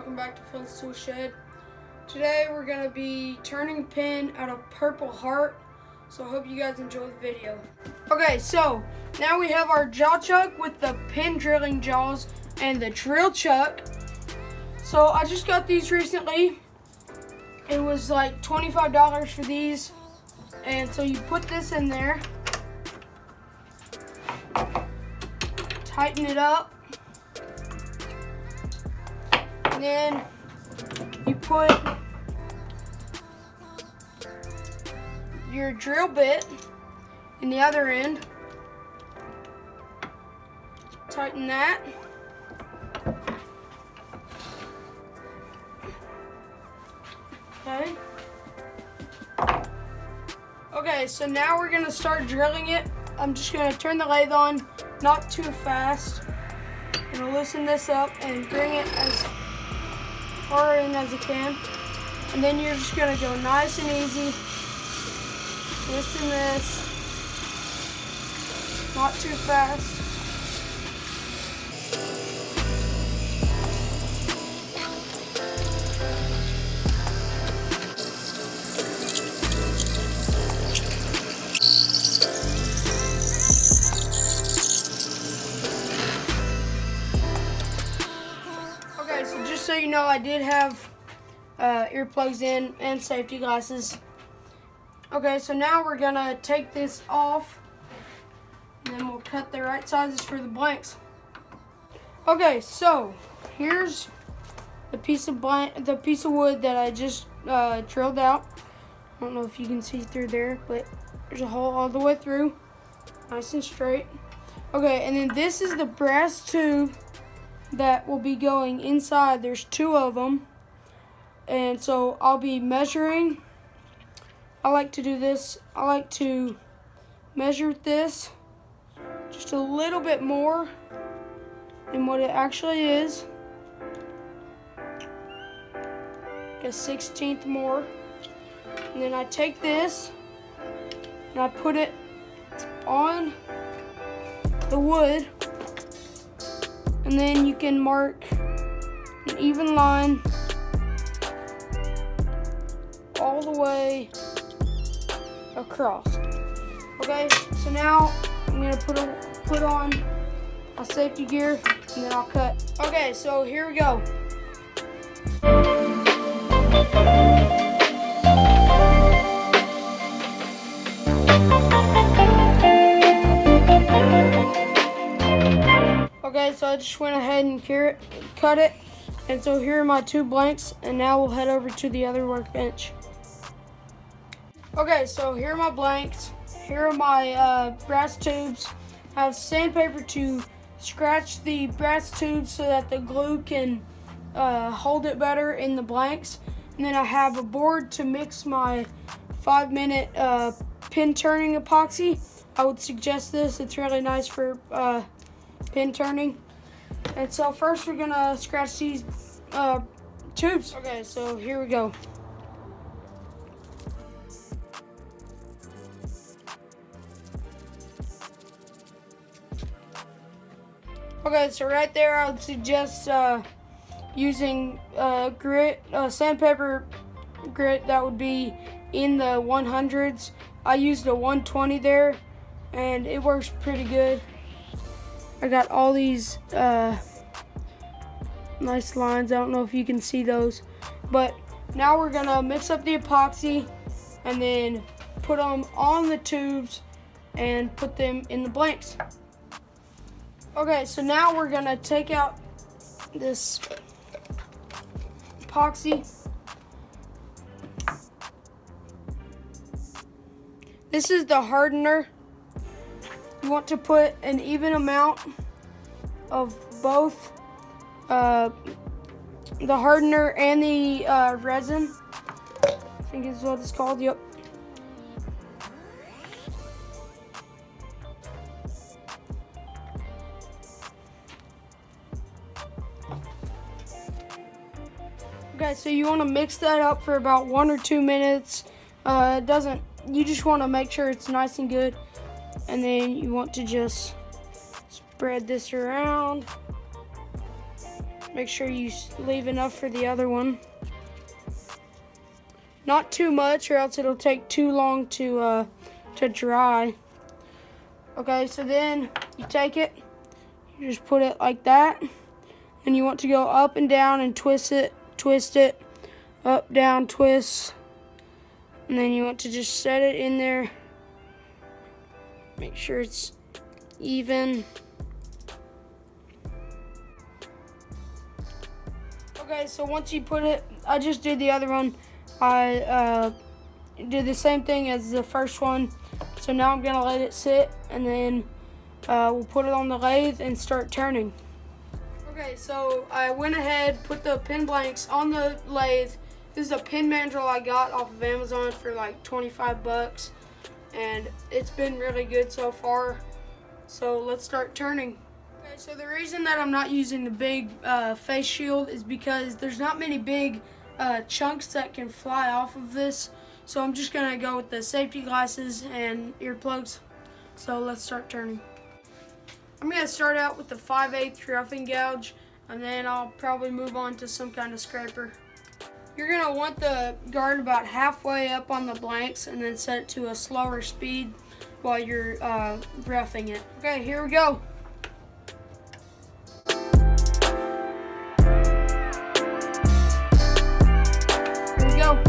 welcome back to Flint's Tool Shed. Today we're going to be turning pin out of purple heart, so I hope you guys enjoy the video. Okay, so now we have our jaw chuck with the pin drilling jaws and the drill chuck. So I just got these recently. It was like $25 for these, and so you put this in there, tighten it up, and then you put your drill bit in the other end, tighten that, okay. Okay, so now we're gonna start drilling it. I'm just gonna turn the lathe on, not too fast. I'm gonna loosen this up and bring it as far in as I can. And then you're just gonna go nice and easy. Loosen this, not too fast. Okay, so just so you know, I did have earplugs in and safety glasses. Okay, so now we're gonna take this off, and then we'll cut the right sizes for the blanks. Okay, so here's the piece of wood that I just drilled out. I don't know if you can see through there, but there's a hole all the way through, nice and straight. Okay, and then this is the brass tube that will be going inside. There's two of them, and so I'll be measuring. I like to do this. I like to measure this just a little bit more than what it actually is, like a 1/16 more. And then I take this and I put it on the wood, and then you can mark an even line all the way across. Okay, so now I'm gonna put on my safety gear, and then I'll cut. Okay, so here we go. Okay, so I just went ahead and cut it, and so here are my two blanks, and now we'll head over to the other workbench. Okay, so here are my blanks. Here are my brass tubes. I have sandpaper to scratch the brass tubes so that the glue can hold it better in the blanks. And then I have a board to mix my 5-minute pin turning epoxy. I would suggest this. It's really nice for pin turning. And so first we're gonna scratch these tubes. Okay, so here we go. Okay, so right there I would suggest using sandpaper grit that would be in the 100s. I used a 120 there, and it works pretty good. I got all these nice lines. I don't know if you can see those, but now we're gonna mix up the epoxy and then put them on the tubes and put them in the blanks. Okay, so now we're gonna take out this epoxy. This is the hardener. You want to put an even amount of both the hardener and the resin. I think is what it's called, yep. Okay, so you want to mix that up for about 1 or 2 minutes. You just want to make sure it's nice and good. And then you want to just spread this around. Make sure you leave enough for the other one. Not too much, or else it'll take too long to dry. Okay, so then you take it, you just put it like that, and you want to go up and down and twist it, up, down, twist, and then you want to just set it in there. Make sure it's even. Okay, so once you put it, I just did the other one. I did the same thing as the first one. So now I'm gonna let it sit, and then we'll put it on the lathe and start turning. Okay, so I went ahead, put the pin blanks on the lathe. This is a pin mandrel I got off of Amazon for like 25 bucks, and it's been really good so far. So let's start turning. Okay, so the reason that I'm not using the big face shield is because there's not many big chunks that can fly off of this. So I'm just gonna go with the safety glasses and earplugs. So let's start turning. I'm gonna start out with the 5/8 roughing gouge, and then I'll probably move on to some kind of scraper. You're gonna want the guard about halfway up on the blanks, and then set it to a slower speed while you're roughing it. Okay, here we go. Here we go.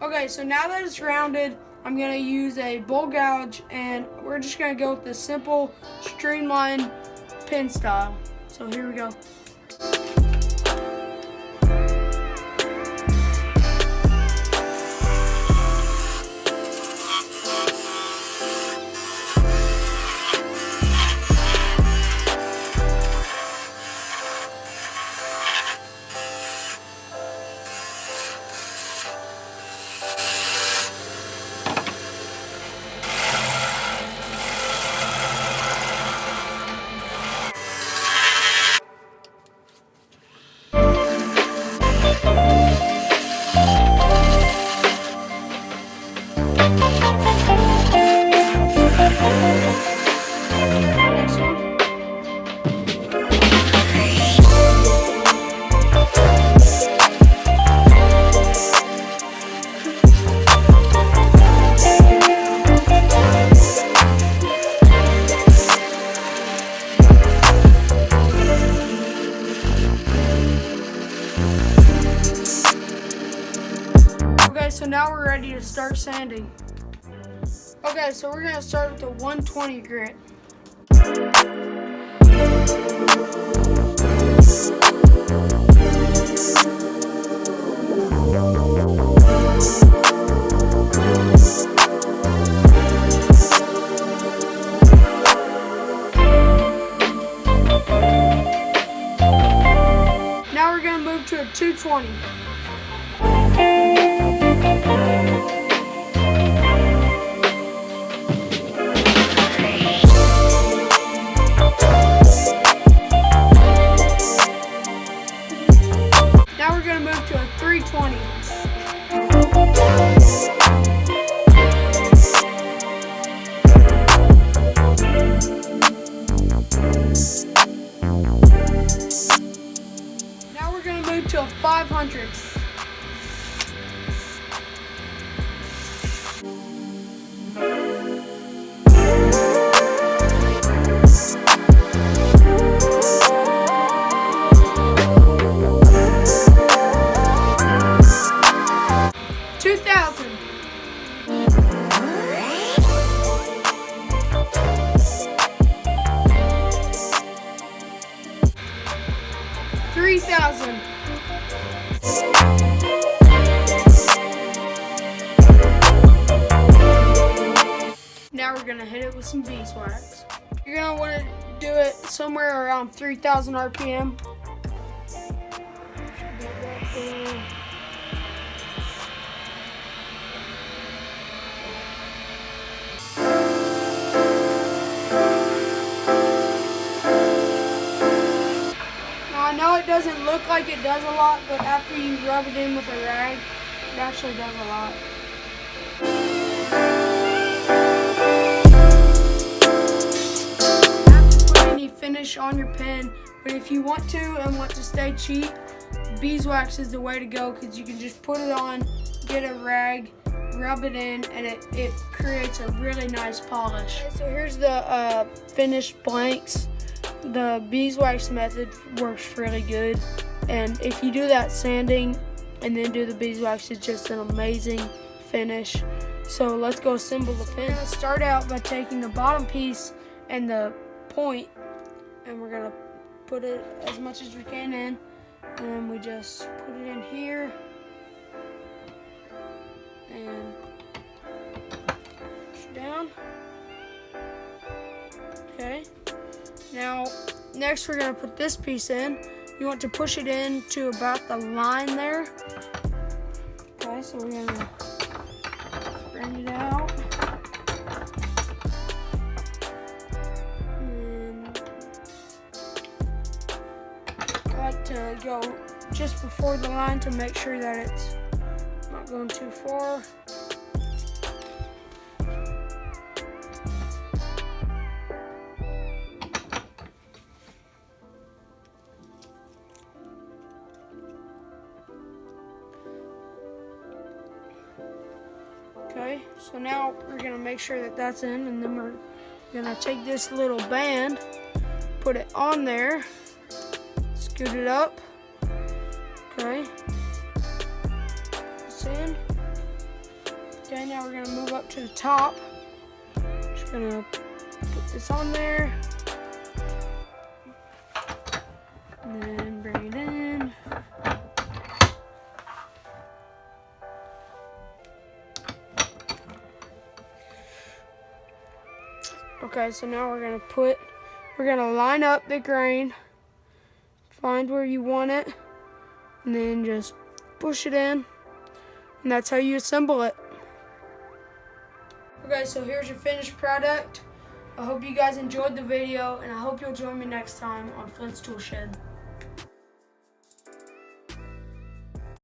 Okay, so now that it's rounded, I'm gonna use a bowl gouge, and we're just gonna go with the simple streamline pin style. So here we go. Okay, so now we're ready to start sanding. Okay, so we're gonna start with the 120 grit. Now we're gonna move to a 220. Now we're going to move to a 320. Now we're going to move to a 500. Now we're gonna hit it with some beeswax. You're gonna want to do it somewhere around 3,000 RPM. Now I know it doesn't look like it does a lot, but after you rub it in with a rag, it actually does a lot. You have to put any finish on your pen, but if you want to and want to stay cheap, beeswax is the way to go, because you can just put it on, get a rag, rub it in, and it creates a really nice polish. Okay, so here's the finished blanks. The beeswax method works really good, and if you do that sanding and then do the beeswax, it's just an amazing finish. So let's go assemble the pen. We're gonna start out by taking the bottom piece and the point, and we're gonna put it as much as we can in, and we just put it in here and push it down. Okay. Now, next we're going to put this piece in. You want to push it in to about the line there. Okay, so we're going to bring it out. And I like to go just before the line to make sure that it's not going too far. Okay, so now we're gonna make sure that that's in, and then we're gonna take this little band, put it on there, scoot it up. Okay, it's in. Okay, now we're gonna move up to the top. Just gonna put this on there, and then bring it in. Okay, so now we're gonna line up the grain, find where you want it, and then just push it in, and that's how you assemble it. Okay, so here's your finished product. I hope you guys enjoyed the video, and I hope you'll join me next time on Flint's Tool Shed.